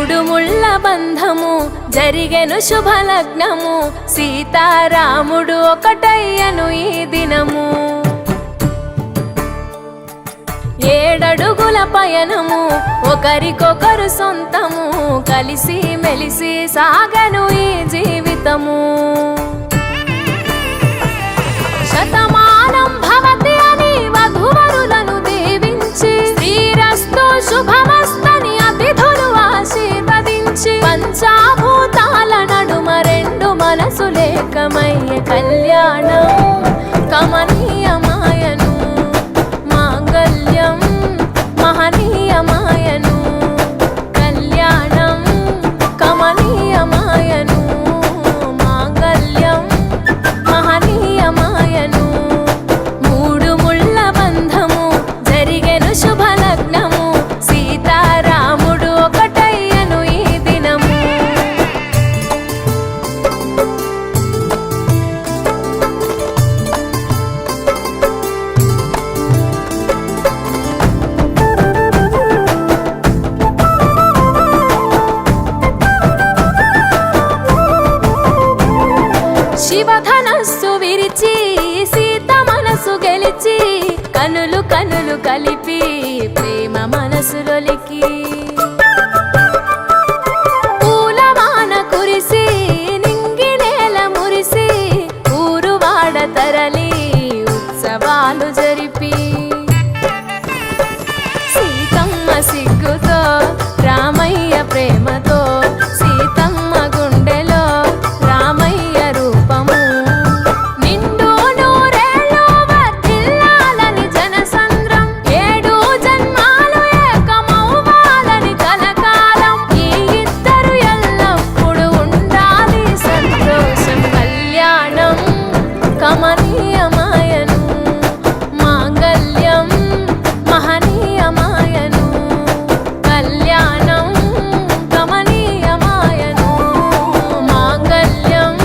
మూడు ముళ్ళ బంధము జరిగెను శుభలగ్నము సీతారాముడు ఒకటయ్యను ఈ దినము. 7 అడుగుల పయనము ఒకరికొకరు సొంతము కలిసి మెలిసి సాగను ఈ జీవితము. శతమానం భవతి అని వధువరులను దీవించి శ్రీరస్తు శుభమస్తని అతిథులు ఆశీర్వదించి పంచాభూతాల నడుమ 2 మనసులేకమయ్య కళ్యాణం కమనీయమాయను మాంగళ్యం మహనీయమాయను కళ్యాణం కమనీయమాయను మాంగళ్యం మహనీయమాయను. మూడు ముళ్ళ బంధము జరిగెను శుభలగ్నము సీతారాముడు ఒకటయ్యను ఈ దినము. శివధనస్సు విరిచి సీత మనసు గెలిచి కనులు కనులు కలిపి ప్రేమ మనసులొలికి పూలవాన కురిసి నింగి నేల మురిసి ఊరువాడ తరలి ఉత్సవాలు జరిపి సీతమ్మ సిగ్గుతో రామయ్య ప్రేమతో సీతమ్మ గుండెలో రామయ్య రూపము నిండు నూరేళ్ళు వర్ధిల్లాలని జనసంద్రం 7 జన్మాలు ఏకమవ్వాలని కలకాలం ఈ ఇద్దరు ఎల్లప్పుడూ ఉండాలి సంతోషం. కళ్యాణం కమనీయమాయను మాంగళ్యం మహనీయమాయను కళ్యాణం కమనీయమాయను మాంగళ్యం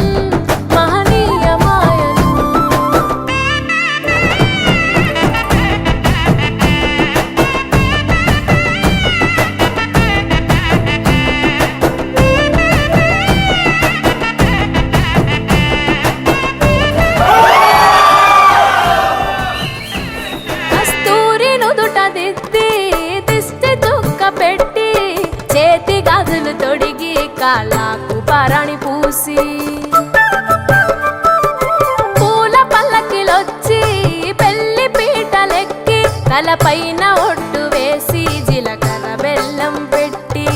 మహనీయమాయను. కస్తూరి నుదుట దిద్ది దిష్టి చుక్క పెట్టి చేతి గాజులు తొడిగి కాళ్ళకు పారాణి పూసి పూల పల్లకిలొచ్చి పెళ్లి పీటలెక్కి తలపైన ఒట్టు వేసి జీలకర్ర బెల్లం పెట్టి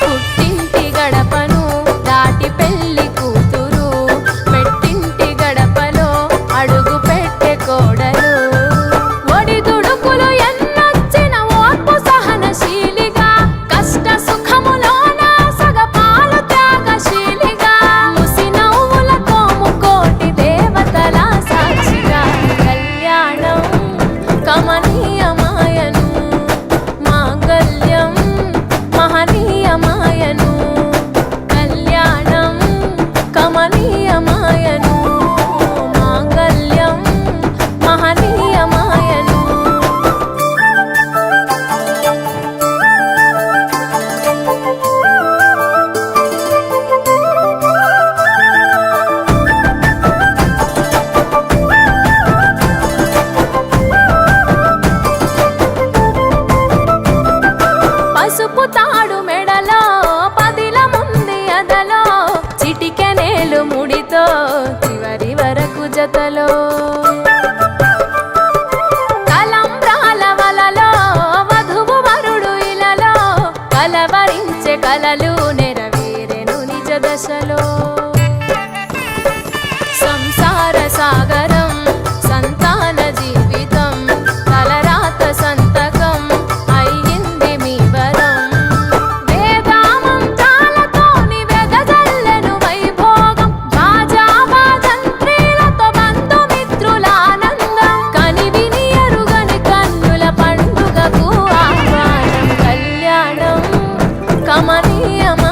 పుట్టింటి గడపను దాటి పెళ్లి కూతురు పెట్టింటి గడపలో అడుగు పెట్టే కోడలు ఒడిదుడుకులు ఎన్నొచ్చిన ఓర్పు సహనశీలిగా కష్ట సుఖములోన సగపాలు త్యాగశీలిగా ముసి నవ్వులతో ముకోటి దేవతల సాక్షిగా కళ్యాణం కమనీయమాయను మాంగళ్యం మహనీయమాయను కళ్యాణం కమనీయమాయను మాంగళ్యం మహనీయమాయను. పసుపు తాడు మెడలో పదిల ముంది అదలో చిటికెనేలు ముడితో చివరి వరకు జతలో తలంబ్రాల వలలో వధువు వరుడు ఇలలో కలవరించే కలలు నెరవేరెను నిజ దశలో. సంసార సాగరం సంతాన జీవితం తలరాత సంతకం అయ్యింది మీ వరం. వేదామంతాలతోని వెదజల్లెను వైభోగం బాజా బాజంత్రీలతో బంధుమిత్రుల ఆనందం కనివిని ఎరుగని కన్నుల పండుగకు ఆహ్వానం. కళ్యాణం కమనీయమ